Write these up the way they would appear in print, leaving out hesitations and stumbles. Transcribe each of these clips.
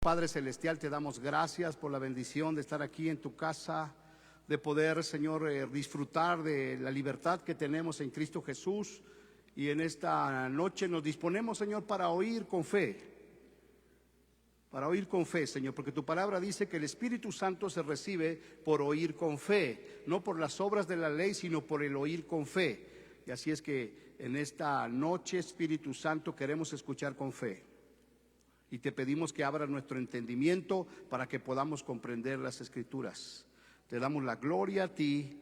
Padre Celestial, te damos gracias por la bendición de estar aquí en tu casa, de poder, Señor, disfrutar de la libertad que tenemos en Cristo Jesús. Y en esta noche nos disponemos, Señor, para oír con fe. Para oír con fe, Señor, porque tu palabra dice que el Espíritu Santo se recibe por oír con fe, no por las obras de la ley, sino por el oír con fe. Y así es que en esta noche, Espíritu Santo, queremos escuchar con fe. Y te pedimos que abras nuestro entendimiento para que podamos comprender las Escrituras. Te damos la gloria a ti,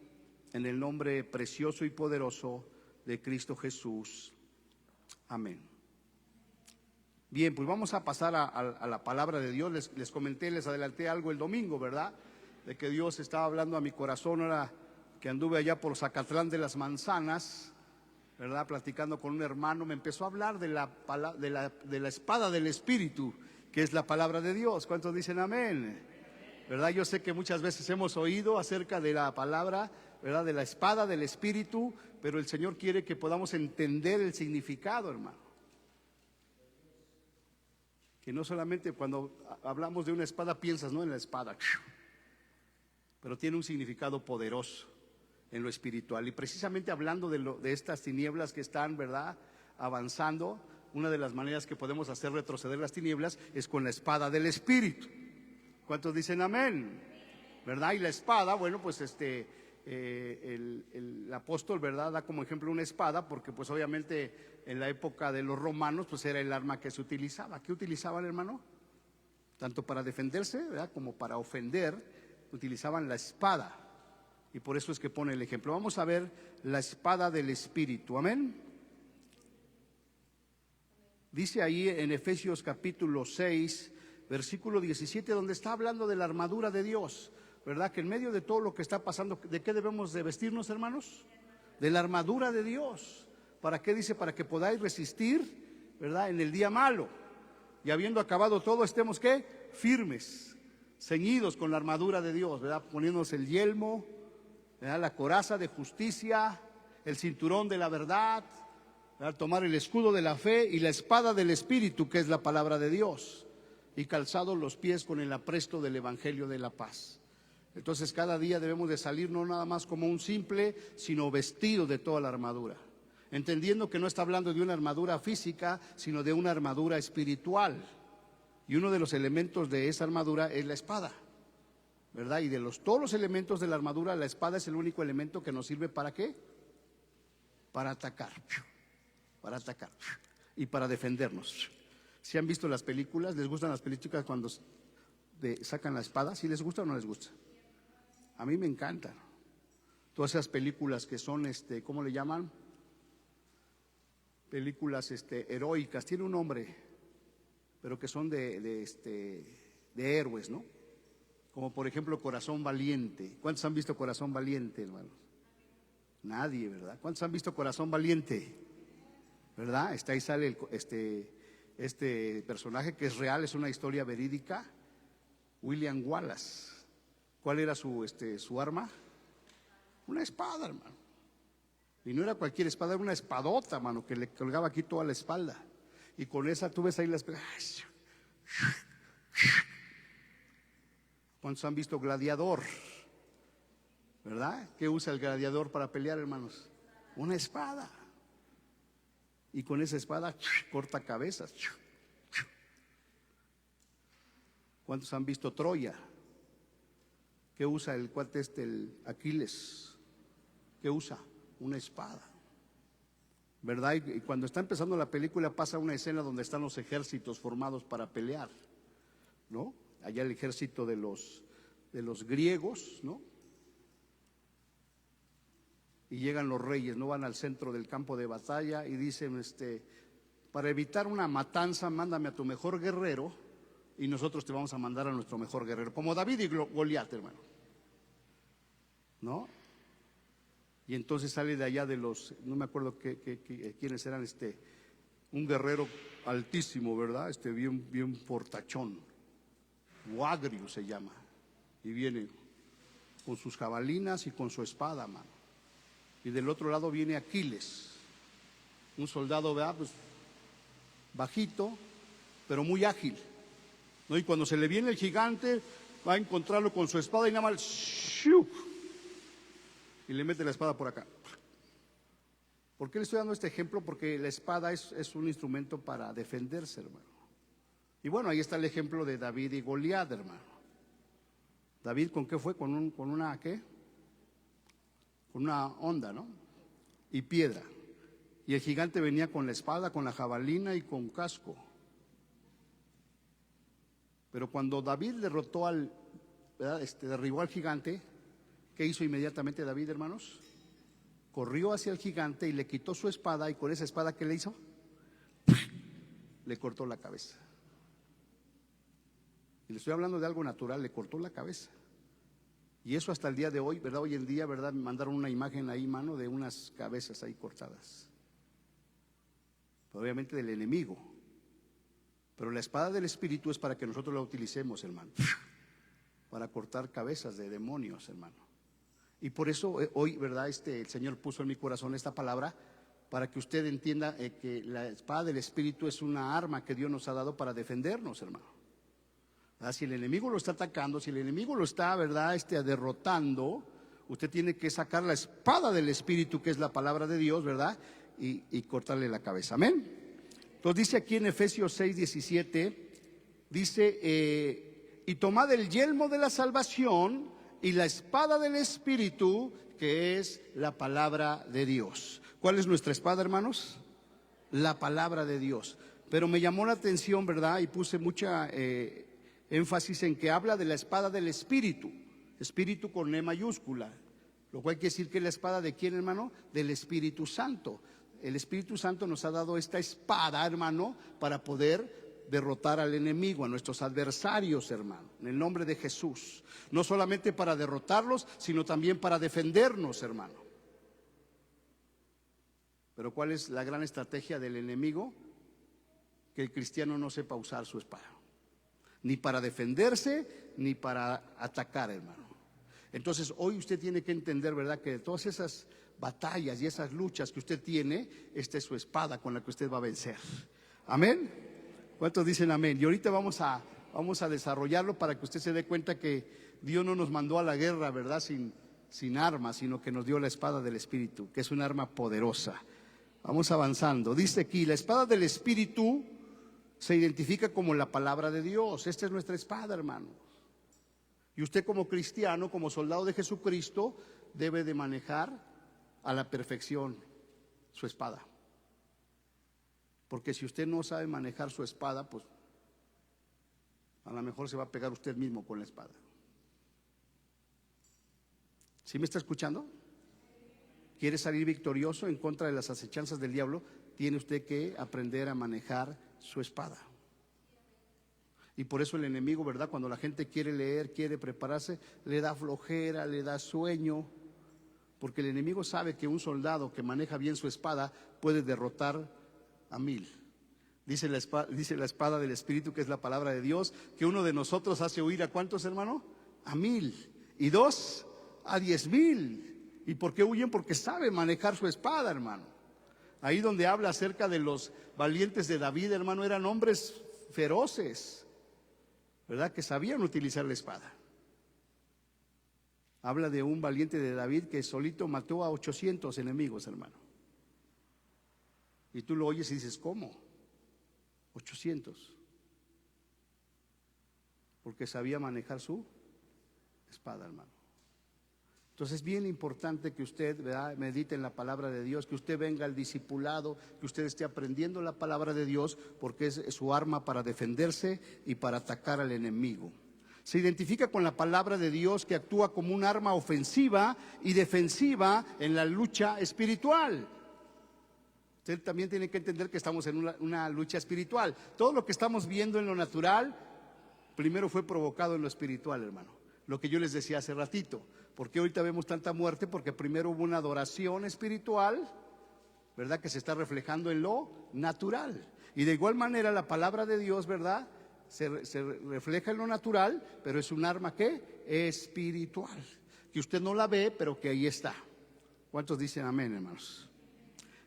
en el nombre precioso y poderoso de Cristo Jesús. Amén. Bien, pues vamos a pasar a la palabra de Dios. Les comenté, les adelanté algo el domingo, ¿verdad? De que Dios estaba hablando a mi corazón ahora que anduve allá por Zacatlán de las Manzanas, ¿verdad? Platicando con un hermano, me empezó a hablar de la espada del Espíritu, que es la palabra de Dios. ¿Cuántos dicen amén? ¿Verdad? Yo sé que muchas veces hemos oído acerca de la palabra, ¿verdad? De la espada del Espíritu, pero el Señor quiere que podamos entender el significado, hermano. Que no solamente cuando hablamos de una espada piensas, ¿no?, en la espada, pero tiene un significado poderoso en lo espiritual. Y precisamente hablando de estas tinieblas que están, ¿verdad?, avanzando, una de las maneras que podemos hacer retroceder las tinieblas es con la espada del Espíritu. ¿Cuántos dicen amén? ¿Verdad? Y la espada, bueno, pues el apóstol, ¿verdad?, da como ejemplo una espada, porque pues obviamente en la época de los romanos pues era el arma que se utilizaba. ¿Qué utilizaban, hermano? Tanto para defenderse, ¿verdad?, como para ofender, utilizaban la espada. Y por eso es que pone el ejemplo. Vamos a ver la espada del Espíritu, amén. Dice ahí en Efesios capítulo 6, versículo 17, donde está hablando de la armadura de Dios, ¿verdad? Que en medio de todo lo que está pasando, ¿de qué debemos de vestirnos, hermanos? De la armadura de Dios. ¿Para qué dice? Para que podáis resistir, ¿verdad?, en el día malo. Y habiendo acabado todo, estemos, ¿qué? Firmes, ceñidos con la armadura de Dios, ¿verdad? Poniéndonos el yelmo, ¿verdad?, la coraza de justicia, el cinturón de la verdad, ¿verdad?, tomar el escudo de la fe y la espada del Espíritu, que es la palabra de Dios, y calzados los pies con el apresto del Evangelio de la paz. Entonces cada día debemos de salir no nada más como un simple, sino vestido de toda la armadura, entendiendo que no está hablando de una armadura física, sino de una armadura espiritual. Y uno de los elementos de esa armadura es la espada, ¿verdad? Y de todos los elementos de la armadura, la espada es el único elemento que nos sirve ¿para qué? Para atacar y para defendernos. ¿Si han visto las películas? ¿Les gustan las películas cuando sacan la espada? ¿Si les gusta o no les gusta? A mí me encantan todas esas películas que son, ¿cómo le llaman? Películas heroicas, tiene un nombre, pero que son de héroes, ¿no? Como por ejemplo Corazón Valiente. ¿Cuántos han visto Corazón Valiente, hermanos? Nadie, ¿verdad? ¿Cuántos han visto Corazón Valiente? ¿Verdad? Ahí sale este personaje que es real, es una historia verídica, William Wallace. ¿Cuál era su arma? Una espada, hermano. Y no era cualquier espada, era una espadota, hermano, que le colgaba aquí toda la espalda. Y con esa tú ves ahí las... ¿Cuántos han visto Gladiador? ¿Verdad? ¿Qué usa el gladiador para pelear, hermanos? Una espada. Y con esa espada corta cabezas. ¿Cuántos han visto Troya? ¿Qué usa el cuate el Aquiles? ¿Qué usa? Una espada, ¿verdad? Y cuando está empezando la película pasa una escena donde están los ejércitos formados para pelear, ¿no? Allá el ejército de los griegos, ¿no? Y llegan los reyes, ¿no? Van al centro del campo de batalla y dicen, para evitar una matanza, mándame a tu mejor guerrero y nosotros te vamos a mandar a nuestro mejor guerrero, como David y Goliat, hermano, ¿no? Y entonces sale de allá de no me acuerdo quiénes eran, un guerrero altísimo, ¿verdad? Bien portachón, Guagrio se llama, y viene con sus jabalinas y con su espada, mano. Y del otro lado viene Aquiles, un soldado, ¿verdad?, pues bajito, pero muy ágil. ¿no? Y cuando se le viene el gigante, va a encontrarlo con su espada y nada más ¡shuk! Y le mete la espada por acá. ¿Por qué le estoy dando este ejemplo? Porque la espada es un instrumento para defenderse, hermano. Y bueno, ahí está el ejemplo de David y Goliat, hermano. David, ¿con qué fue? Con una ¿qué? Con una honda, ¿no? Y piedra. Y el gigante venía con la espada, con la jabalina y con casco. Pero cuando David derrotó derribó al gigante, ¿qué hizo inmediatamente David, hermanos? Corrió hacia el gigante y le quitó su espada, y con esa espada, ¿qué le hizo? Le cortó la cabeza. Y le estoy hablando de algo natural, le cortó la cabeza. Y eso hasta el día de hoy, ¿verdad? Hoy en día, ¿verdad? Me mandaron una imagen ahí, mano, de unas cabezas ahí cortadas. Obviamente del enemigo. Pero la espada del Espíritu es para que nosotros la utilicemos, hermano. Para cortar cabezas de demonios, hermano. Y por eso hoy, ¿verdad? El Señor puso en mi corazón esta palabra para que usted entienda que la espada del Espíritu es una arma que Dios nos ha dado para defendernos, hermano. Si el enemigo lo está atacando, si el enemigo lo está, ¿verdad? Derrotando, usted tiene que sacar la espada del Espíritu, que es la palabra de Dios, ¿verdad? Y cortarle la cabeza. Amén. Entonces dice aquí en Efesios 6:17, dice, y tomad el yelmo de la salvación y la espada del Espíritu, que es la palabra de Dios. ¿Cuál es nuestra espada, hermanos? La palabra de Dios. Pero me llamó la atención, ¿verdad? Y puse mucha énfasis en que habla de la espada del Espíritu. Espíritu con E mayúscula. Lo cual quiere decir que es la espada de ¿quién, hermano? Del Espíritu Santo. El Espíritu Santo nos ha dado esta espada, hermano, para poder derrotar al enemigo, a nuestros adversarios, hermano, en el nombre de Jesús. No solamente para derrotarlos, sino también para defendernos, hermano. Pero ¿cuál es la gran estrategia del enemigo? Que el cristiano no sepa usar su espada, ni para defenderse, ni para atacar, hermano. Entonces hoy usted tiene que entender, ¿verdad? Que de todas esas batallas y esas luchas que usted tiene, esta es su espada con la que usted va a vencer. Amén. ¿Cuántos dicen amén? Y ahorita vamos a desarrollarlo para que usted se dé cuenta que Dios no nos mandó a la guerra, ¿verdad? Sin armas, sino que nos dio la espada del Espíritu, que es un arma poderosa. Vamos avanzando. Dice aquí, la espada del Espíritu se identifica como la palabra de Dios. Esta es nuestra espada, hermanos. Y usted como cristiano, como soldado de Jesucristo, debe de manejar a la perfección su espada. Porque si usted no sabe manejar su espada, pues a lo mejor se va a pegar usted mismo con la espada. ¿Sí me está escuchando? ¿Quiere salir victorioso en contra de las acechanzas del diablo? Tiene usted que aprender a manejar su espada. Y por eso el enemigo, ¿verdad? Cuando la gente quiere leer, quiere prepararse, le da flojera, le da sueño. Porque el enemigo sabe que un soldado que maneja bien su espada puede derrotar a 1000. Dice la espada del Espíritu, que es la palabra de Dios, que uno de nosotros hace huir ¿a cuántos, hermano? A 1000. Y 2 a 10,000. ¿Y por qué huyen? Porque sabe manejar su espada, hermano. Ahí donde habla acerca de los valientes de David, hermano, eran hombres feroces, ¿verdad? Que sabían utilizar la espada. Habla de un valiente de David que solito mató a 800 enemigos, hermano. Y tú lo oyes y dices, ¿cómo? 800. Porque sabía manejar su espada, hermano. Entonces es bien importante que usted, ¿verdad?, medite en la palabra de Dios, que usted venga al discipulado, que usted esté aprendiendo la palabra de Dios, porque es su arma para defenderse y para atacar al enemigo. Se identifica con la palabra de Dios, que actúa como un arma ofensiva y defensiva en la lucha espiritual. Usted también tiene que entender que estamos en una lucha espiritual. Todo lo que estamos viendo en lo natural, primero fue provocado en lo espiritual, hermano. Lo que yo les decía hace ratito. ¿Por qué ahorita vemos tanta muerte? Porque primero hubo una adoración espiritual, ¿verdad?, que se está reflejando en lo natural. Y de igual manera la palabra de Dios, ¿verdad?, se refleja en lo natural, pero es un arma ¿qué? Espiritual, que usted no la ve, pero que ahí está. ¿Cuántos dicen amén, hermanos?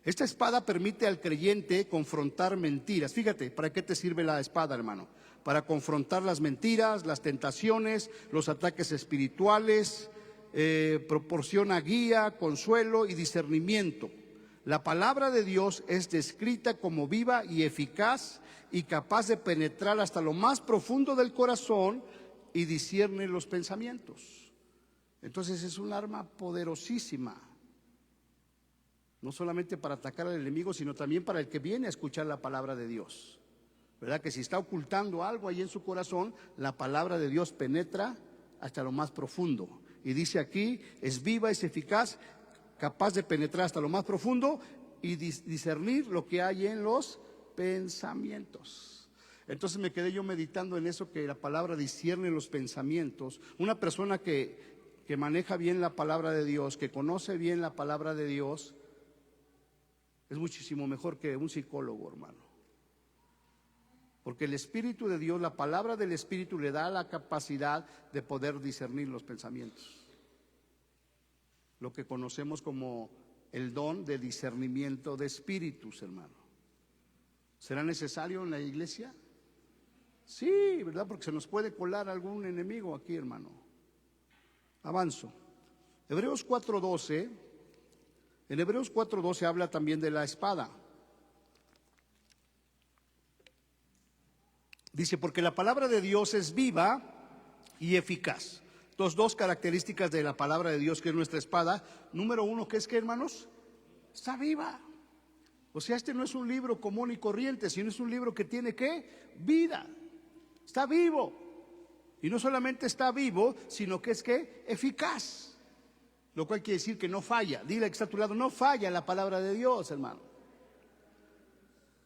Esta espada permite al creyente confrontar mentiras. Fíjate, ¿para qué te sirve la espada, hermano? para confrontar las mentiras, las tentaciones, los ataques espirituales. Proporciona guía, consuelo y discernimiento. La palabra de Dios es descrita como viva y eficaz y capaz de penetrar hasta lo más profundo del corazón y discierne los pensamientos. Entonces es un arma poderosísima, no solamente para atacar al enemigo, sino también para el que viene a escuchar la palabra de Dios. ¿Verdad? Que si está ocultando algo ahí en su corazón, la palabra de Dios penetra hasta lo más profundo. Y dice aquí, es viva, es eficaz, capaz de penetrar hasta lo más profundo y discernir lo que hay en los pensamientos. Entonces me quedé yo meditando en eso, que la palabra discierne los pensamientos. Una persona que maneja bien la palabra de Dios, que conoce bien la palabra de Dios, es muchísimo mejor que un psicólogo, hermano. Porque el Espíritu de Dios, la palabra del Espíritu le da la capacidad de poder discernir los pensamientos. Lo que conocemos como el don de discernimiento de espíritus, hermano. ¿Será necesario en la iglesia? Sí, ¿verdad? Porque se nos puede colar algún enemigo aquí, hermano. Avanzo. Hebreos 4:12. En Hebreos 4:12 habla también de la espada. Dice, porque la palabra de Dios es viva y eficaz. Entonces, dos características de la palabra de Dios, que es nuestra espada. Número uno, ¿qué es que, hermanos? Está viva. O sea, este no es un libro común y corriente, sino es un libro que tiene, ¿qué? Vida. Está vivo. Y no solamente está vivo, sino que es, ¿qué? Eficaz. Lo cual quiere decir que no falla. Dile que está a tu lado, no falla la palabra de Dios, hermano.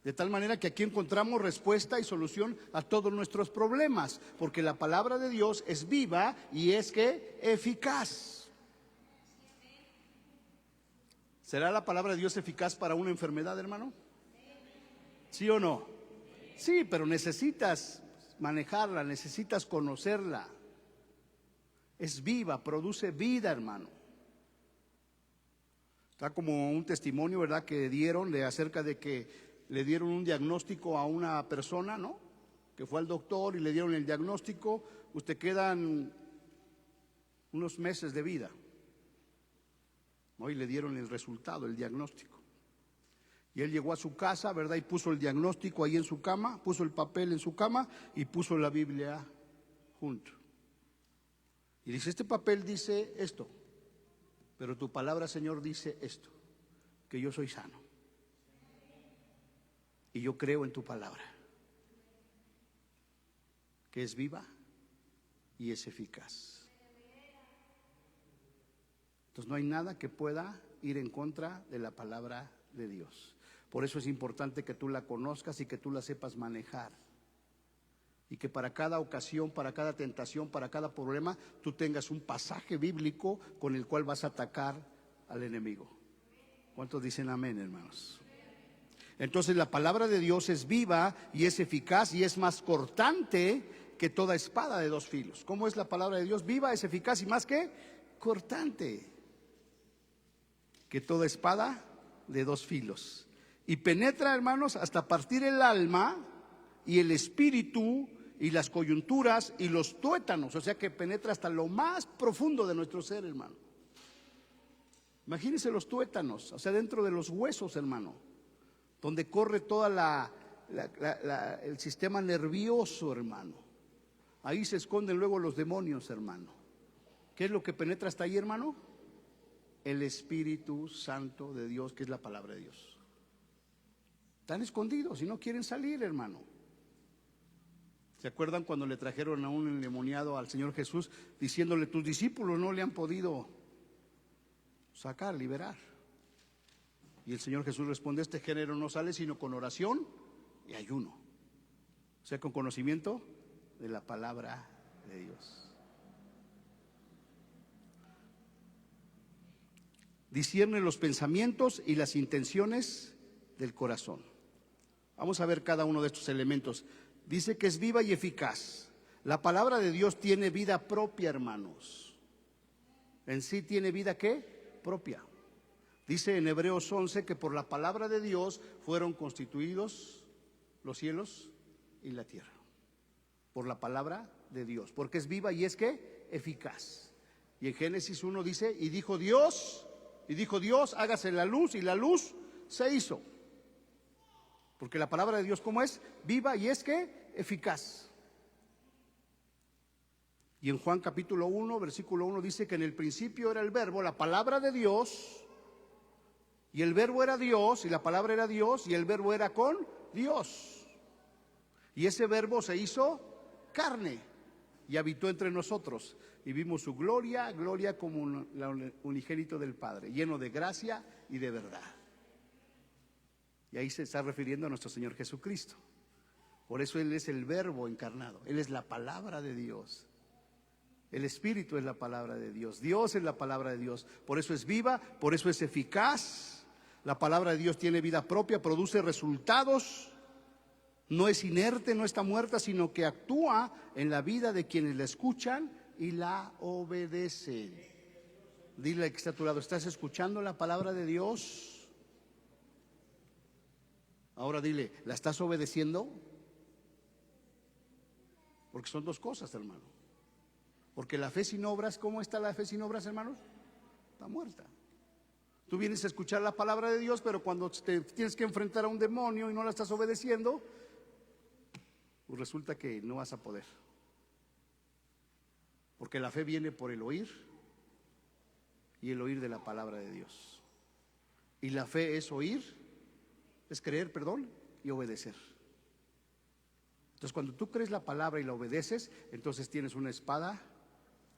De tal manera que aquí encontramos respuesta y solución a todos nuestros problemas, porque la palabra de Dios es viva y es, ¿qué? Eficaz. ¿Será la palabra de Dios eficaz para una enfermedad, hermano? ¿Sí o no? Sí, pero necesitas manejarla, necesitas conocerla. Es viva, produce vida, hermano. Está como un testimonio, ¿verdad?, que dieron acerca de que le dieron un diagnóstico a una persona, ¿no?, que fue al doctor y le dieron el diagnóstico: usted quedan unos meses de vida. Hoy le dieron el resultado, el diagnóstico. Y él llegó a su casa, ¿verdad?, y puso el diagnóstico ahí en su cama, puso el papel en su cama y puso la Biblia junto. Y dice, este papel dice esto, pero tu palabra, Señor, dice esto, que yo soy sano. Y yo creo en tu palabra, que es viva y es eficaz. Entonces no hay nada que pueda ir en contra de la palabra de Dios. Por eso es importante que tú la conozcas y que tú la sepas manejar. Y que para cada ocasión, para cada tentación, para cada problema, tú tengas un pasaje bíblico con el cual vas a atacar al enemigo. ¿Cuántos dicen amén, hermanos? Entonces la palabra de Dios es viva y es eficaz y es más cortante que toda espada de dos filos. ¿Cómo es la palabra de Dios? Viva, es eficaz y más que cortante que toda espada de dos filos. Y penetra, hermanos, hasta partir el alma y el espíritu y las coyunturas y los tuétanos. O sea que penetra hasta lo más profundo de nuestro ser, hermano. Imagínense los tuétanos, o sea, dentro de los huesos, hermano, donde corre toda el sistema nervioso, hermano. Ahí se esconden luego los demonios, hermano. ¿Qué es lo que penetra hasta ahí, hermano? El Espíritu Santo de Dios, que es la palabra de Dios. Están escondidos y no quieren salir, hermano. ¿Se acuerdan cuando le trajeron a un endemoniado al Señor Jesús, diciéndole, tus discípulos no le han podido sacar, liberar? Y el Señor Jesús responde, este género no sale sino con oración y ayuno. O sea, con conocimiento de la palabra de Dios. Discierne los pensamientos y las intenciones del corazón. Vamos a ver cada uno de estos elementos. Dice que es viva y eficaz. La palabra de Dios tiene vida propia, hermanos. En sí tiene vida, ¿qué? Propia. Dice en Hebreos 11 que por la palabra de Dios fueron constituidos los cielos y la tierra. por la palabra de Dios, porque es viva y es que eficaz. Y en Génesis 1 dice, y dijo Dios, hágase la luz, y la luz se hizo. Porque la palabra de Dios, ¿cómo es? Viva y es que eficaz. Y en Juan capítulo 1, versículo 1 dice que en el principio era el verbo, la palabra de Dios, y el verbo era Dios, y la palabra era Dios, y el verbo era con Dios. Y ese verbo se hizo carne y habitó entre nosotros. Y vimos su gloria, gloria como un unigénito del Padre, lleno de gracia y de verdad. Y ahí se está refiriendo a nuestro Señor Jesucristo. Por eso Él es el verbo encarnado, Él es la palabra de Dios. El Espíritu es la palabra de Dios, Dios es la palabra de Dios. Por eso es viva, por eso es eficaz. La palabra de Dios tiene vida propia, produce resultados. No es inerte, no está muerta, sino que actúa en la vida de quienes la escuchan y la obedecen. Dile al que está a tu lado, ¿estás escuchando la palabra de Dios? Ahora dile, ¿la estás obedeciendo? Porque son dos cosas, hermano. Porque la fe sin obras, ¿cómo está la fe sin obras, hermanos? Está muerta. Tú vienes a escuchar la palabra de Dios, pero cuando te tienes que enfrentar a un demonio y no la estás obedeciendo, pues resulta que no vas a poder. Porque la fe viene por el oír, y el oír de la palabra de Dios. Y la fe es oír, es creer, perdón, y obedecer. Entonces cuando tú crees la palabra y la obedeces, entonces tienes una espada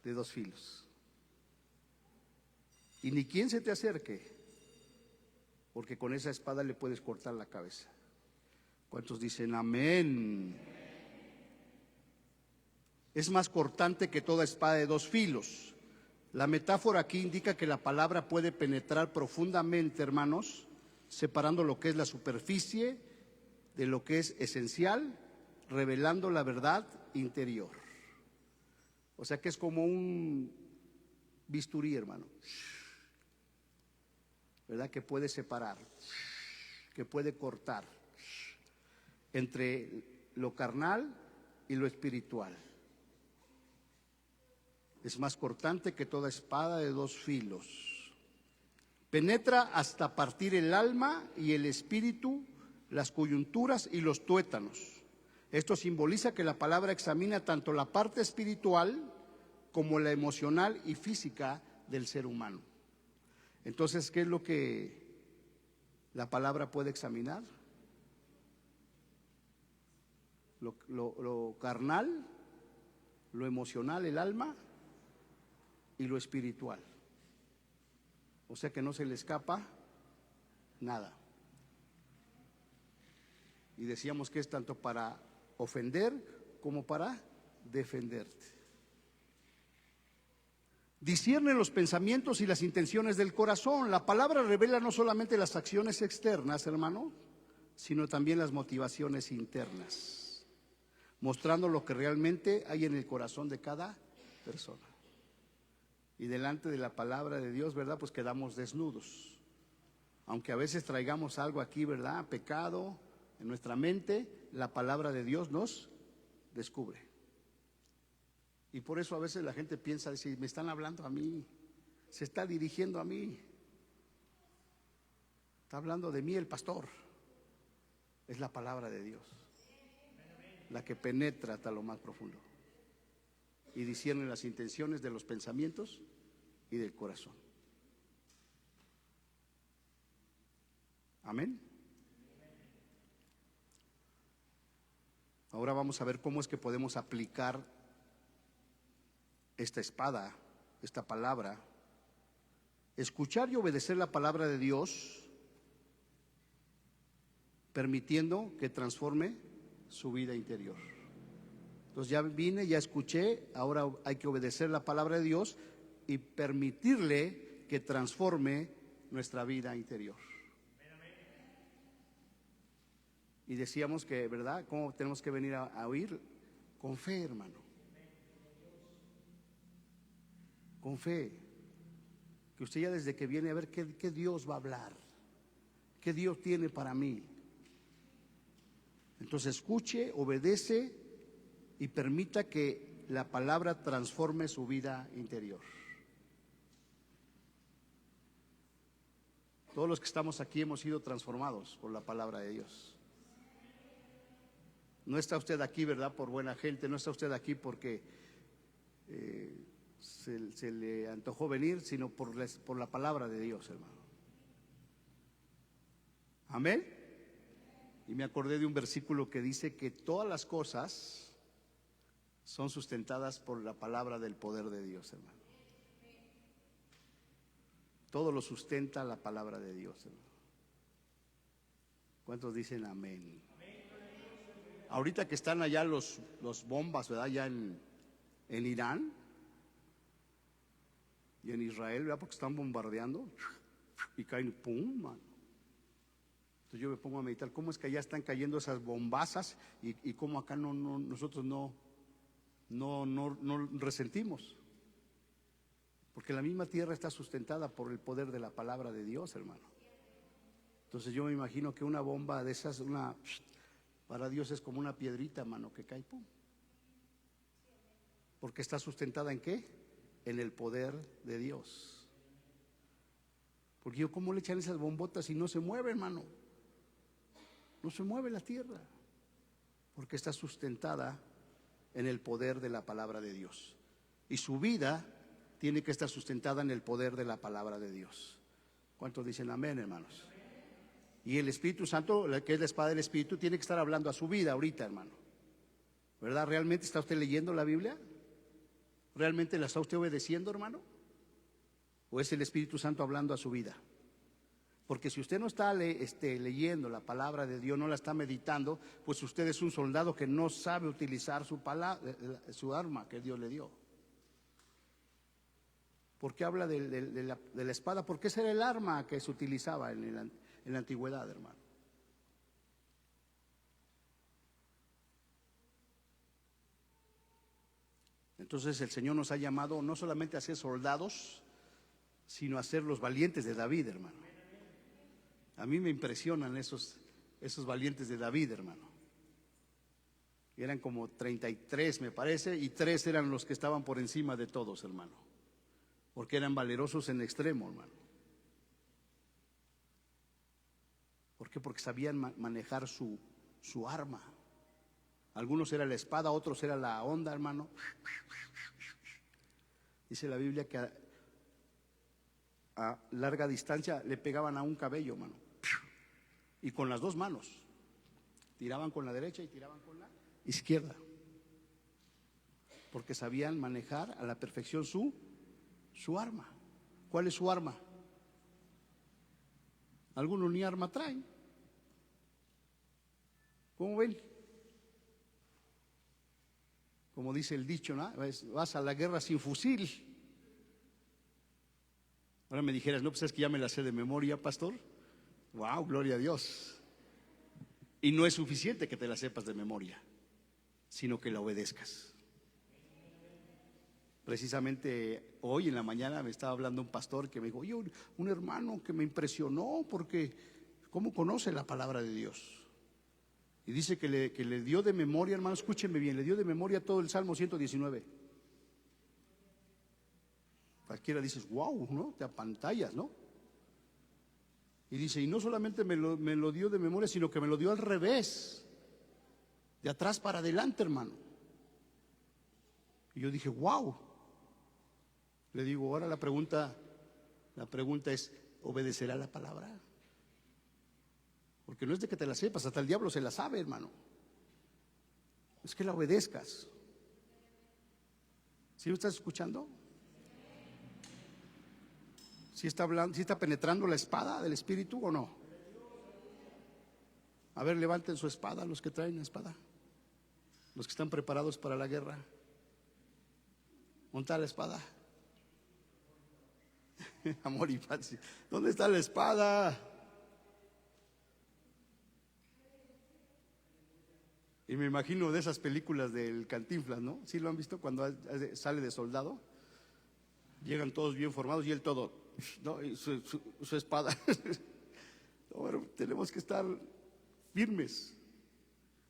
de dos filos. Y ni quien se te acerque, porque con esa espada le puedes cortar la cabeza. ¿Cuántos dicen amén? Es más cortante que toda espada de dos filos. La metáfora aquí indica que la palabra puede penetrar profundamente, hermanos, separando lo que es la superficie de lo que es esencial, revelando la verdad interior. O sea que es como un bisturí, hermano, ¿verdad? Que puede separar, que puede cortar entre lo carnal y lo espiritual. Es más cortante que toda espada de dos filos. Penetra hasta partir el alma y el espíritu, las coyunturas y los tuétanos. Esto simboliza que la palabra examina tanto la parte espiritual como la emocional y física del ser humano. Entonces, ¿qué es lo que la palabra puede examinar? Lo carnal, lo emocional, el alma, y lo espiritual. O sea que no se le escapa nada. Y decíamos que es tanto para ofender como para defenderte. Discierne los pensamientos y las intenciones del corazón. La palabra revela no solamente las acciones externas, hermano, sino también las motivaciones internas, mostrando lo que realmente hay en el corazón de cada persona. Y delante de la palabra de Dios, ¿verdad? Pues quedamos desnudos. Aunque a veces traigamos algo aquí, ¿verdad? Pecado en nuestra mente, la palabra de Dios nos descubre. Y por eso a veces la gente piensa, dice, me están hablando a mí, se está dirigiendo a mí. Está hablando de mí el pastor. Es la palabra de Dios, la que penetra hasta lo más profundo y discierne las intenciones de los pensamientos y del corazón. Amén. Ahora vamos a ver cómo es que podemos aplicar esta espada, esta palabra. Escuchar y obedecer la palabra de Dios, permitiendo que transforme su vida interior. Entonces ya vine, ya escuché, ahora hay que obedecer la palabra de Dios y permitirle que transforme nuestra vida interior. Y decíamos que, ¿verdad? ¿Cómo tenemos que venir a oír? Con fe, hermano. Con fe. Que usted ya desde que viene a ver qué Dios va a hablar, qué Dios tiene para mí. Entonces escuche, obedece y permita que la palabra transforme su vida interior. Todos los que estamos aquí hemos sido transformados por la palabra de Dios. No está usted aquí, ¿verdad?, por buena gente, no está usted aquí porque se le antojó venir, sino por la palabra de Dios, hermano. Amén. Y me acordé de un versículo que dice que todas las cosas son sustentadas por la palabra del poder de Dios, hermano. Todo lo sustenta la palabra de Dios, hermano. ¿Cuántos dicen amén? Ahorita que están allá los bombas, ¿verdad?, ya en Irán y en Israel, ¿verdad?, porque están bombardeando y caen, ¡pum!, mano. Entonces yo me pongo a meditar, ¿cómo es que allá están cayendo esas bombazas y cómo acá nosotros no resentimos? Porque la misma tierra está sustentada por el poder de la palabra de Dios, hermano. Entonces yo me imagino que una bomba de esas, para Dios es como una piedrita, hermano, que cae, ¡pum! Porque está sustentada ¿en qué? En el poder de Dios. Porque yo, ¿cómo le echan esas bombotas y no se mueve, hermano? No se mueve la tierra, porque está sustentada en el poder de la palabra de Dios. Y su vida tiene que estar sustentada en el poder de la palabra de Dios. ¿Cuántos dicen amén, hermanos? Y el Espíritu Santo, que es la espada del Espíritu, tiene que estar hablando a su vida ahorita, hermano. ¿Verdad? ¿Realmente está usted leyendo la Biblia? ¿Realmente la está usted obedeciendo, hermano? ¿O es el Espíritu Santo hablando a su vida? Porque si usted no está leyendo la palabra de Dios, no la está meditando, pues usted es un soldado que no sabe utilizar su arma que Dios le dio. ¿Por qué habla de la espada? Porque esa era el arma que se utilizaba en la antigüedad, hermano. Entonces el Señor nos ha llamado no solamente a ser soldados, sino a ser los valientes de David, hermano. A mí me impresionan esos valientes de David, hermano. Eran como 33, me parece, y 3 eran los que estaban por encima de todos, hermano. Porque eran valerosos en extremo, hermano. ¿Por qué? Porque sabían manejar su arma. Algunos era la espada, otros era la honda, hermano. Dice la Biblia que a larga distancia le pegaban a un cabello, hermano. Y con las dos manos. Tiraban con la derecha y tiraban con la izquierda. Porque sabían manejar a la perfección su arma. ¿Cuál es su arma? Algunos ni arma traen. ¿Cómo ven? Como dice el dicho, ¿no? Vas a la guerra sin fusil. Ahora me dijeras, no, pues es que ya me la sé de memoria, pastor. Wow, gloria a Dios. Y no es suficiente que te la sepas de memoria, sino que la obedezcas. Precisamente hoy en la mañana me estaba hablando un pastor que me dijo, oye, un hermano que me impresionó porque cómo conoce la palabra de Dios. Y dice que le dio de memoria, hermano, escúchenme bien, le dio de memoria todo el Salmo 119. Cualquiera dices, wow, ¿no? Te apantallas, ¿no? Y dice, y no solamente me lo dio de memoria, sino que me lo dio al revés, de atrás para adelante, hermano. Y yo dije, wow. Le digo, ahora la pregunta es, ¿obedecerá la palabra? Porque no es de que te la sepas, hasta el diablo se la sabe, hermano. Es que la obedezcas. ¿Sí lo estás escuchando? ¿Sí está hablando, sí está penetrando la espada del Espíritu o no? A ver, levanten su espada, los que traen la espada, los que están preparados para la guerra. ¿Dónde está la espada? Amor y paz. ¿Dónde está la espada? Y me imagino de esas películas del Cantinflas, ¿no? ¿Sí lo han visto cuando sale de soldado? Llegan todos bien formados y él todo, ¿no? Y su espada. No, bueno, tenemos que estar firmes.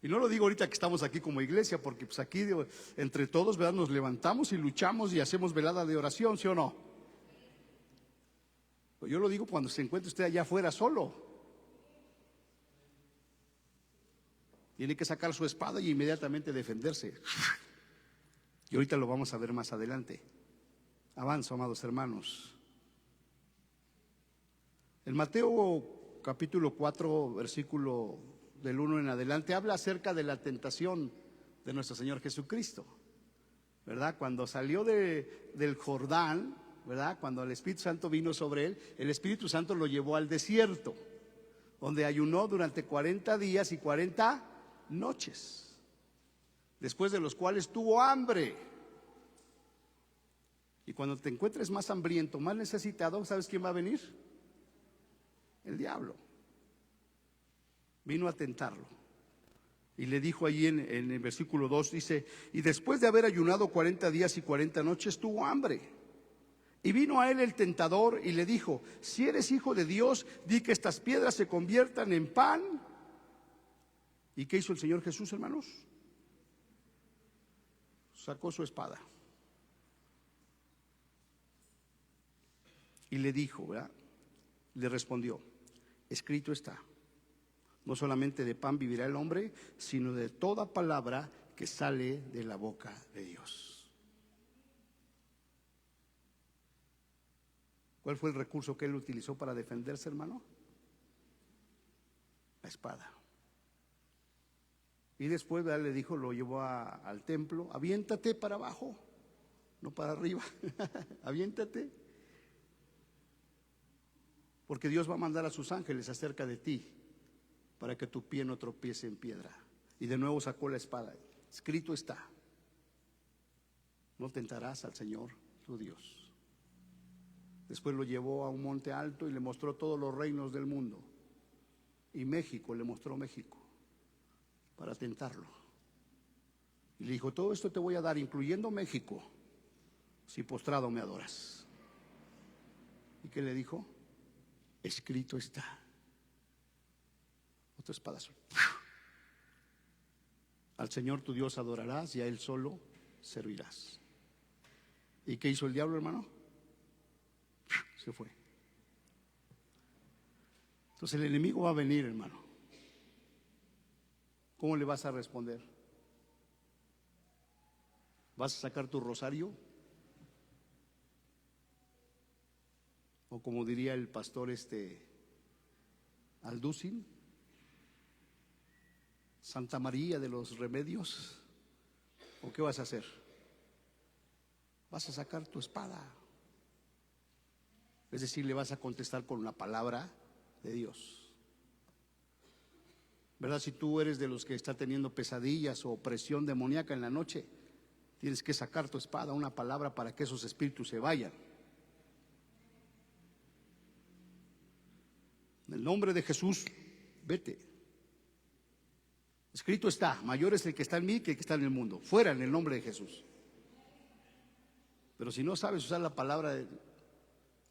Y no lo digo ahorita que estamos aquí como iglesia, porque pues aquí entre todos, ¿verdad?, nos levantamos y luchamos y hacemos velada de oración, ¿sí o no? Yo lo digo cuando se encuentre usted allá afuera solo. Tiene que sacar su espada y inmediatamente defenderse. Y ahorita lo vamos a ver más adelante. Avanzo, amados hermanos. En Mateo capítulo 4, versículo del 1 en adelante, habla acerca de la tentación de nuestro Señor Jesucristo, ¿verdad? Cuando salió del Jordán, ¿verdad?, cuando el Espíritu Santo vino sobre él, el Espíritu Santo lo llevó al desierto, donde ayunó durante 40 días y 40 noches, después de los cuales tuvo hambre. Y cuando te encuentres más hambriento, más necesitado, ¿sabes quién va a venir? El diablo. Vino a tentarlo. Y le dijo allí en el versículo 2, dice: y después de haber ayunado 40 días y 40 noches, tuvo hambre. Y vino a él el tentador y le dijo: si eres hijo de Dios, di que estas piedras se conviertan en pan. ¿Y qué hizo el Señor Jesús, hermanos? Sacó su espada y le dijo, ¿verdad?, le respondió: escrito está, no solamente de pan vivirá el hombre, sino de toda palabra que sale de la boca de Dios. ¿Cuál fue el recurso que él utilizó para defenderse, hermano? La espada. Y después, ¿verdad?, le dijo, lo llevó al templo: aviéntate para abajo, no para arriba. Aviéntate, porque Dios va a mandar a sus ángeles acerca de ti para que tu pie no tropiece en piedra. Y de nuevo sacó la espada. Escrito está, no tentarás al Señor tu Dios. Después lo llevó a un monte alto y le mostró todos los reinos del mundo. Y México, le mostró México, para tentarlo. Y le dijo: todo esto te voy a dar, incluyendo México, si postrado me adoras. ¿Y qué le dijo? Escrito está. Otro espadazo. Al Señor tu Dios adorarás y a Él solo servirás. ¿Y qué hizo el diablo, hermano? Se fue. Entonces el enemigo va a venir, hermano. ¿Cómo le vas a responder? ¿Vas a sacar tu rosario? O como diría el pastor Alducin, Santa María de los Remedios. ¿O qué vas a hacer? Vas a sacar tu espada. Es decir, le vas a contestar con la palabra de Dios, ¿verdad? Si tú eres de los que está teniendo pesadillas o opresión demoníaca en la noche, tienes que sacar tu espada, una palabra, para que esos espíritus se vayan. En el nombre de Jesús, vete. Escrito está: mayor es el que está en mí que el que está en el mundo. Fuera, en el nombre de Jesús. Pero si no sabes usar la palabra,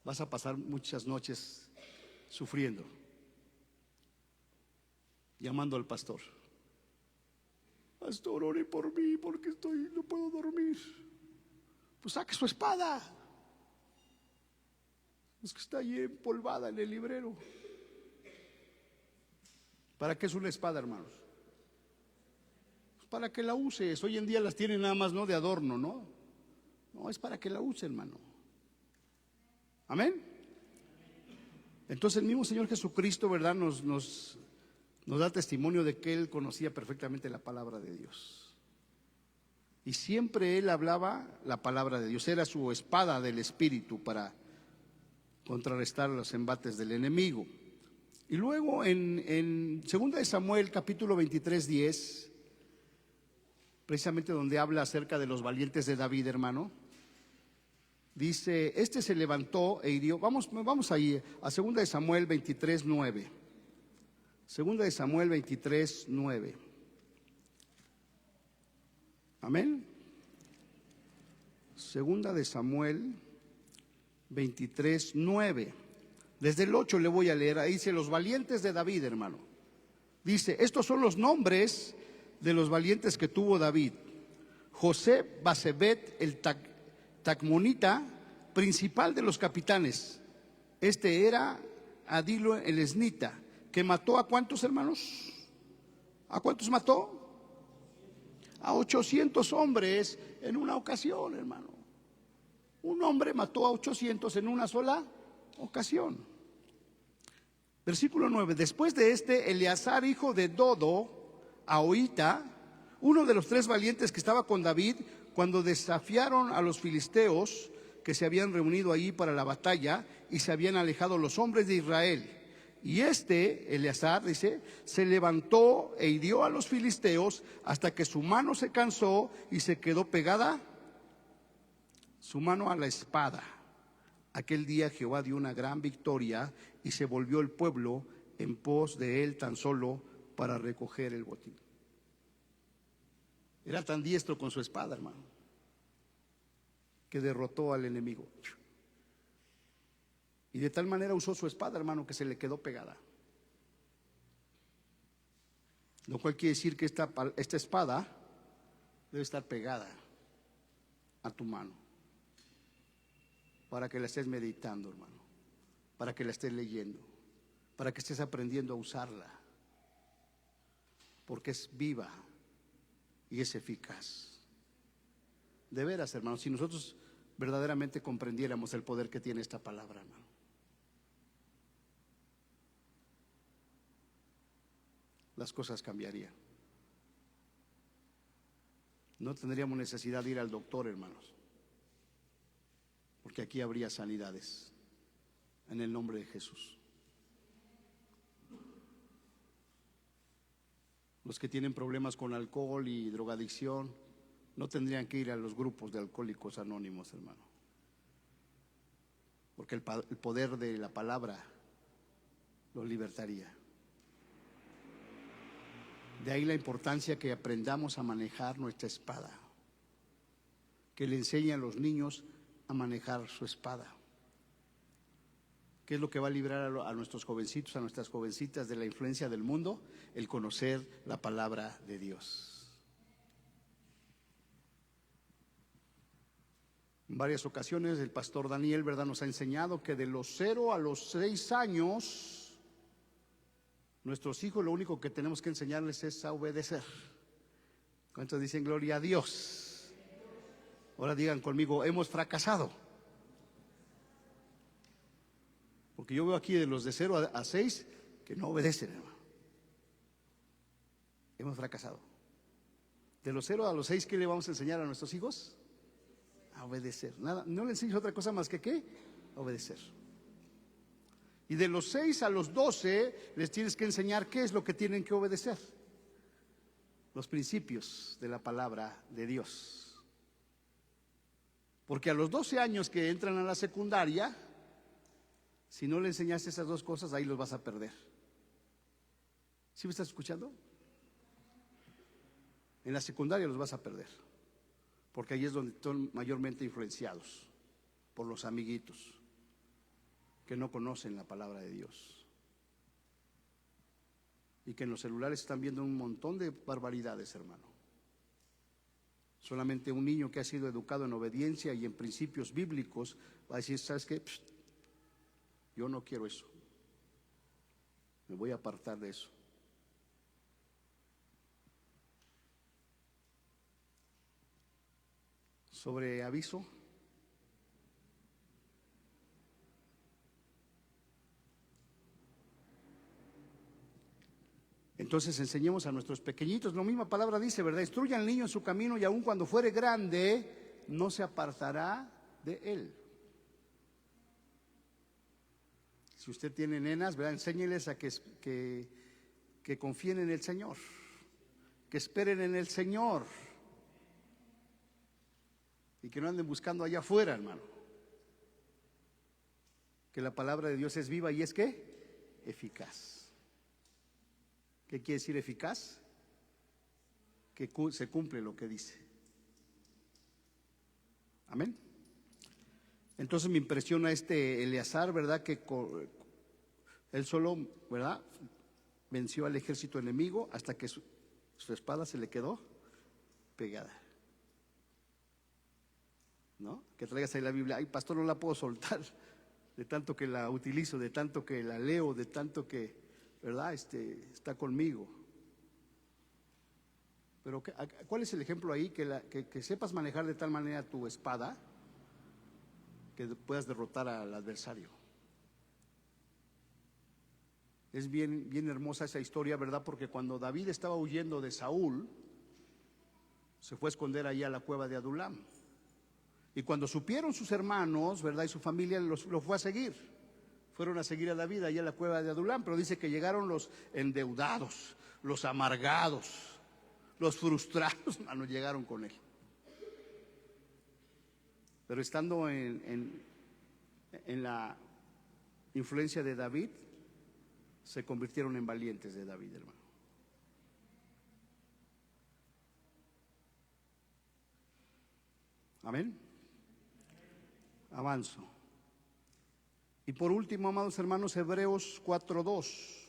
vas a pasar muchas noches sufriendo, llamando al pastor: pastor, ore por mí porque no puedo dormir. Pues saque su espada. Es que está ahí empolvada en el librero. ¿Para qué es una espada, hermanos? Pues para que la uses. Hoy en día las tienen nada más, no de adorno, ¿no? No, es para que la use, hermano. Amén. Entonces el mismo Señor Jesucristo, ¿verdad?, nos da testimonio de que Él conocía perfectamente la palabra de Dios. Y siempre Él hablaba la palabra de Dios. Era su espada del Espíritu para contrarrestar los embates del enemigo. Y luego en 2 de Samuel capítulo 23:10, precisamente donde habla acerca de los valientes de David, hermano, dice: se levantó e hirió. Vamos ahí a 2 de Samuel 23:9. 2 de Samuel 23:9. Amén. 2 de Samuel 23:9. Desde el 8 le voy a leer. Ahí dice: los valientes de David, hermano. Dice: estos son los nombres de los valientes que tuvo David. José Basebet el Tacmonita, principal de los capitanes. Este era Adilo el Esnita, que mató ¿a cuántos, hermanos? ¿A cuántos mató? A 800 hombres en una ocasión, hermano. Un hombre mató a 800 en una sola ocasión. Versículo 9. Después de este, Eleazar, hijo de Dodo, Ahoita, uno de los 3 valientes que estaba con David cuando desafiaron a los filisteos que se habían reunido allí para la batalla y se habían alejado los hombres de Israel. Y Eleazar, dice, se levantó e hirió a los filisteos hasta que su mano se cansó y se quedó pegada su mano a la espada. Aquel día Jehová dio una gran victoria y se volvió el pueblo en pos de él tan solo para recoger el botín. Era tan diestro con su espada, hermano, que derrotó al enemigo. Y de tal manera usó su espada, hermano, que se le quedó pegada. Lo cual quiere decir que esta espada debe estar pegada a tu mano, para que la estés meditando, hermano, para que la estés leyendo, para que estés aprendiendo a usarla, porque es viva y es eficaz. De veras, hermano, si nosotros verdaderamente comprendiéramos el poder que tiene esta palabra, hermano, las cosas cambiarían. No tendríamos necesidad de ir al doctor, hermanos, porque aquí habría sanidades en el nombre de Jesús. Los que tienen problemas con alcohol y drogadicción no tendrían que ir a los grupos de alcohólicos anónimos, hermano, porque el poder de la palabra los libertaría. De ahí la importancia que aprendamos a manejar nuestra espada, que le enseñe a los niños a manejar su espada. ¿Qué es lo que va a librar a nuestros jovencitos, a nuestras jovencitas de la influencia del mundo? El conocer la palabra de Dios. En varias ocasiones el pastor Daniel, ¿verdad?, nos ha enseñado que de los 0 a los 6 años nuestros hijos lo único que tenemos que enseñarles es a obedecer. ¿Cuántos dicen gloria a Dios? Ahora digan conmigo, hemos fracasado. Porque yo veo aquí de los de 0 a 6 que no obedecen, hermano. Hemos fracasado. De los 0 a los 6, ¿qué le vamos a enseñar a nuestros hijos? A obedecer. Nada, no le enseño otra cosa más que ¿qué? Obedecer. Y de los 6 a los 12 les tienes que enseñar qué es lo que tienen que obedecer. Los principios de la palabra de Dios. Porque a los 12 años que entran a la secundaria, si no le enseñaste esas 2 cosas, ahí los vas a perder. ¿Sí me estás escuchando? En la secundaria los vas a perder, porque ahí es donde están mayormente influenciados por los amiguitos que no conocen la palabra de Dios y que en los celulares están viendo un montón de barbaridades, hermano. Solamente un niño que ha sido educado en obediencia y en principios bíblicos va a decir, ¿sabes qué? Yo no quiero eso, me voy a apartar de eso. Sobre aviso. Entonces enseñemos a nuestros pequeñitos, la misma palabra dice, ¿verdad? Instruyan al niño en su camino y aun cuando fuere grande, no se apartará de él. Si usted tiene nenas, ¿verdad?, enséñeles a que confíen en el Señor, que esperen en el Señor y que no anden buscando allá afuera, hermano. Que la palabra de Dios es viva y es ¿qué? Eficaz. ¿Qué quiere decir eficaz? Que se cumple lo que dice. Amén. Entonces me impresiona Eleazar, ¿verdad? Que él solo, ¿verdad?, venció al ejército enemigo hasta que Su espada se le quedó pegada. ¿No? Que traigas ahí la Biblia. Ay, pastor, no la puedo soltar de tanto que la utilizo, de tanto que la leo, de tanto que, ¿verdad? Está conmigo. Pero ¿cuál es el ejemplo ahí? Que sepas manejar de tal manera tu espada que puedas derrotar al adversario. Es bien, bien hermosa esa historia, ¿verdad? Porque cuando David estaba huyendo de Saúl, se fue a esconder ahí a la cueva de Adulam. Y cuando supieron sus hermanos, ¿verdad? Y su familia lo fue a seguir. Fueron a seguir a David ahí a la cueva de Adulam. Pero dice que llegaron los endeudados, los amargados, los frustrados, hermano, llegaron con él. Pero estando en la influencia de David, se convirtieron en valientes de David, hermano. Amén. Avanzo. Y por último, amados hermanos, Hebreos 4:2.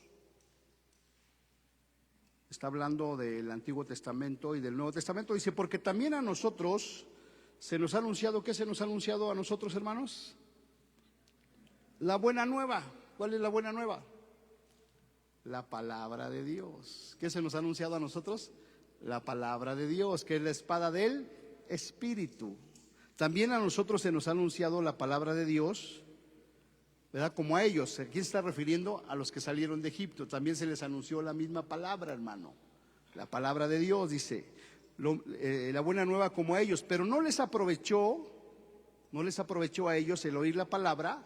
Está hablando del Antiguo Testamento y del Nuevo Testamento. Dice, porque también a nosotros se nos ha anunciado. ¿Qué se nos ha anunciado a nosotros, hermanos? La buena nueva. ¿Cuál es la buena nueva? La palabra de Dios. ¿Qué se nos ha anunciado a nosotros? La palabra de Dios, que es la espada del Espíritu. También a nosotros se nos ha anunciado la palabra de Dios, ¿verdad? Como a ellos. ¿A quién se está refiriendo? A los que salieron de Egipto. También se les anunció la misma palabra, hermano. La palabra de Dios, dice, la buena nueva como a ellos. Pero no les aprovechó a ellos el oír la palabra,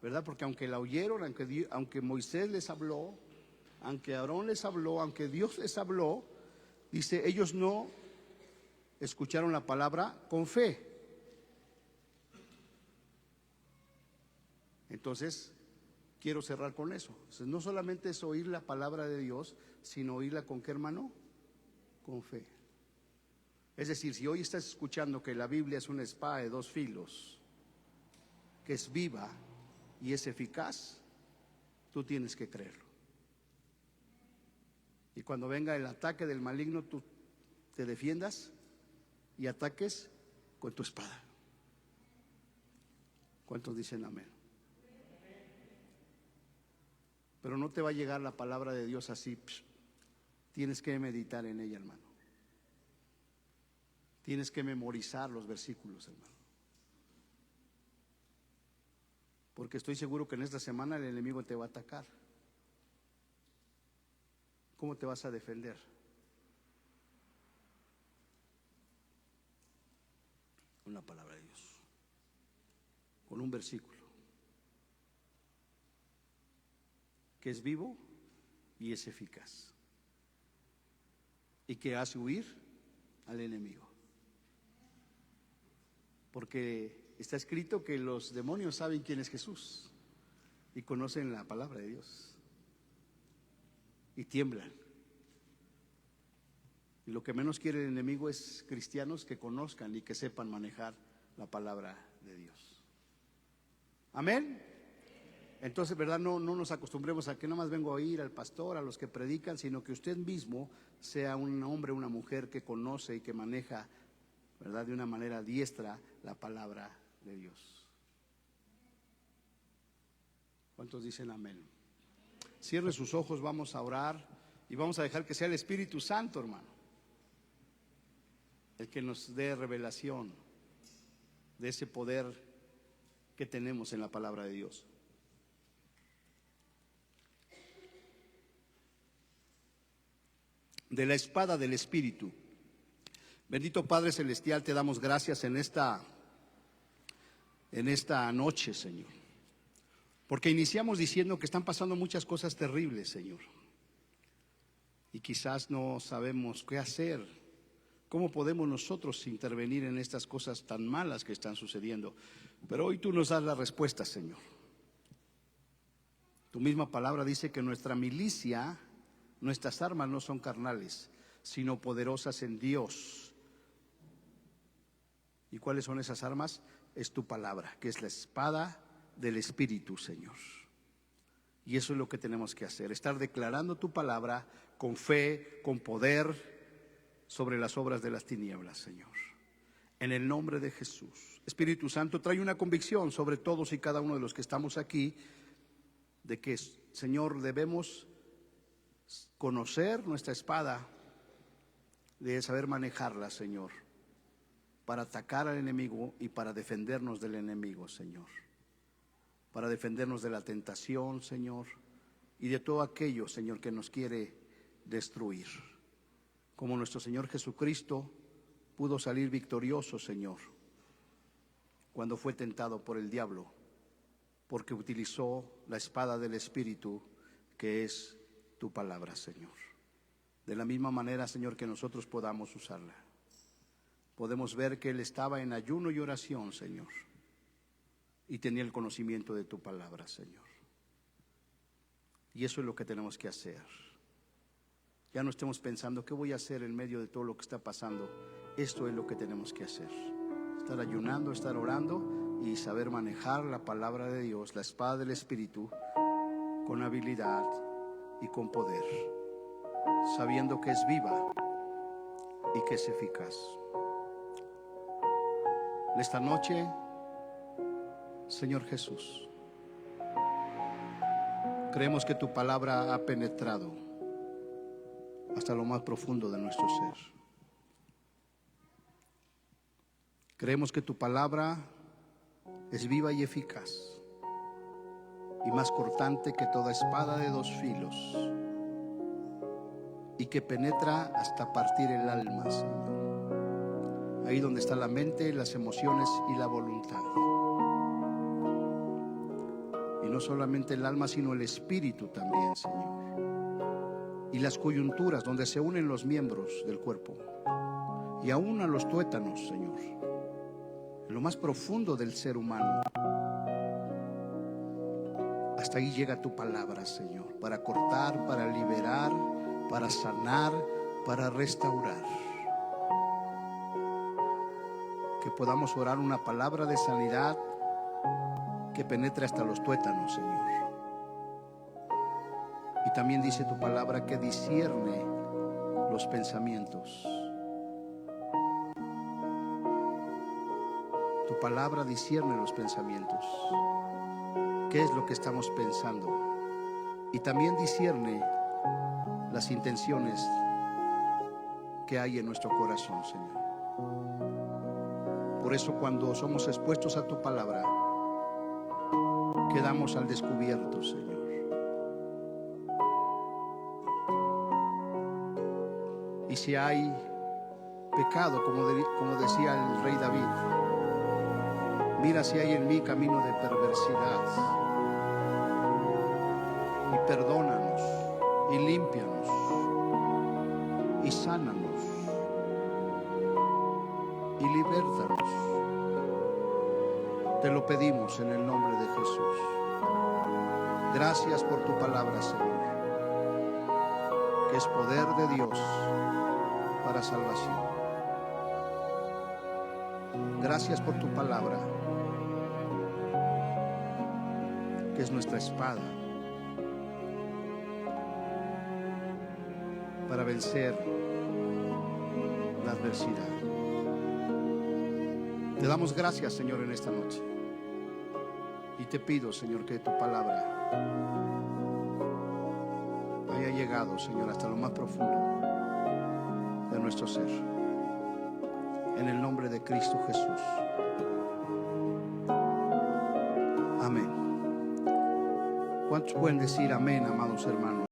¿verdad? Porque aunque la oyeron, aunque Moisés les habló, aunque Aarón les habló, aunque Dios les habló, dice, ellos no escucharon la palabra con fe. Entonces, quiero cerrar con eso. Entonces, no solamente es oír la palabra de Dios, sino oírla con qué, hermano? Con fe. Es decir, si hoy estás escuchando que la Biblia es una espada de dos filos, que es viva y es eficaz, tú tienes que creerlo. Y cuando venga el ataque del maligno, tú te defiendas y ataques con tu espada. ¿Cuántos dicen amén? Pero no te va a llegar la palabra de Dios así. Tienes que meditar en ella, hermano. Tienes que memorizar los versículos, hermano. Porque estoy seguro que en esta semana el enemigo te va a atacar. ¿Cómo te vas a defender? Con la palabra de Dios, con un versículo que es vivo y es eficaz y que hace huir al enemigo. Porque está escrito que los demonios saben quién es Jesús y conocen la palabra de Dios y tiemblan. Y lo que menos quiere el enemigo es cristianos que conozcan y que sepan manejar la palabra de Dios. Amén. Entonces, ¿verdad? No nos acostumbremos a que nada más vengo a oír al pastor, a los que predican, sino que usted mismo sea un hombre, una mujer que conoce y que maneja, ¿verdad?, de una manera diestra la palabra de Dios. ¿Cuántos dicen amén? Cierre sus ojos, vamos a orar y vamos a dejar que sea el Espíritu Santo, hermano, el que nos dé revelación de ese poder que tenemos en la palabra de Dios. De la espada del Espíritu. Bendito Padre Celestial, te damos gracias en esta noche, Señor, porque iniciamos diciendo que están pasando muchas cosas terribles, Señor, y quizás no sabemos qué hacer. ¿Cómo podemos nosotros intervenir en estas cosas tan malas que están sucediendo? Pero hoy tú nos das la respuesta, Señor. Tu misma palabra dice que nuestra milicia, nuestras armas no son carnales, sino poderosas en Dios. ¿Y cuáles son esas armas? Es tu palabra, que es la espada del Espíritu, Señor. Y eso es lo que tenemos que hacer, estar declarando tu palabra con fe, con poder, sobre las obras de las tinieblas, Señor. En el nombre de Jesús. Espíritu Santo, trae una convicción sobre todos y cada uno de los que estamos aquí, de que, Señor, debemos conocer nuestra espada, de saber manejarla, Señor, para atacar al enemigo y para defendernos del enemigo, Señor. Para defendernos de la tentación, Señor, y de todo aquello, Señor, que nos quiere destruir. Como nuestro Señor Jesucristo pudo salir victorioso, Señor, cuando fue tentado por el diablo, porque utilizó la espada del Espíritu, que es tu palabra, Señor. De la misma manera, Señor, que nosotros podamos usarla. Podemos ver que Él estaba en ayuno y oración, Señor, y tenía el conocimiento de tu palabra, Señor. Y eso es lo que tenemos que hacer. Ya no estemos pensando, ¿qué voy a hacer en medio de todo lo que está pasando? Esto es lo que tenemos que hacer. Estar ayunando, estar orando y saber manejar la palabra de Dios, la espada del Espíritu, con habilidad y con poder, sabiendo que es viva y que es eficaz. En esta noche, Señor Jesús, creemos que tu palabra ha penetrado hasta lo más profundo de nuestro ser. Creemos que tu palabra es viva y eficaz, y más cortante que toda espada de dos filos, y que penetra hasta partir el alma, Señor. Ahí donde está la mente, las emociones y la voluntad. Y no solamente el alma, sino el espíritu también, Señor. Y las coyunturas donde se unen los miembros del cuerpo. Y aún a los tuétanos, Señor. En lo más profundo del ser humano. Hasta ahí llega tu palabra, Señor. Para cortar, para liberar, para sanar, para restaurar. Que podamos orar una palabra de sanidad que penetre hasta los tuétanos, Señor. Y también dice tu palabra que discierne los pensamientos. Tu palabra discierne los pensamientos. ¿Qué es lo que estamos pensando? Y también discierne las intenciones que hay en nuestro corazón, Señor. Por eso cuando somos expuestos a tu palabra, quedamos al descubierto, Señor. Y si hay pecado, como decía el rey David, mira si hay en mí camino de perversidad, y perdónanos, y límpianos, y sánanos, y libértanos. Te lo pedimos en el nombre de Jesús. Gracias por tu palabra, Señor, que es poder de Dios para salvación. Gracias por tu palabra, que es nuestra espada para vencer la adversidad. Te damos gracias, Señor, en esta noche. Y te pido, Señor, que tu palabra haya llegado, Señor, hasta lo más profundo de nuestro ser. En el nombre de Cristo Jesús. Amén. ¿Cuántos pueden decir amén, amados hermanos?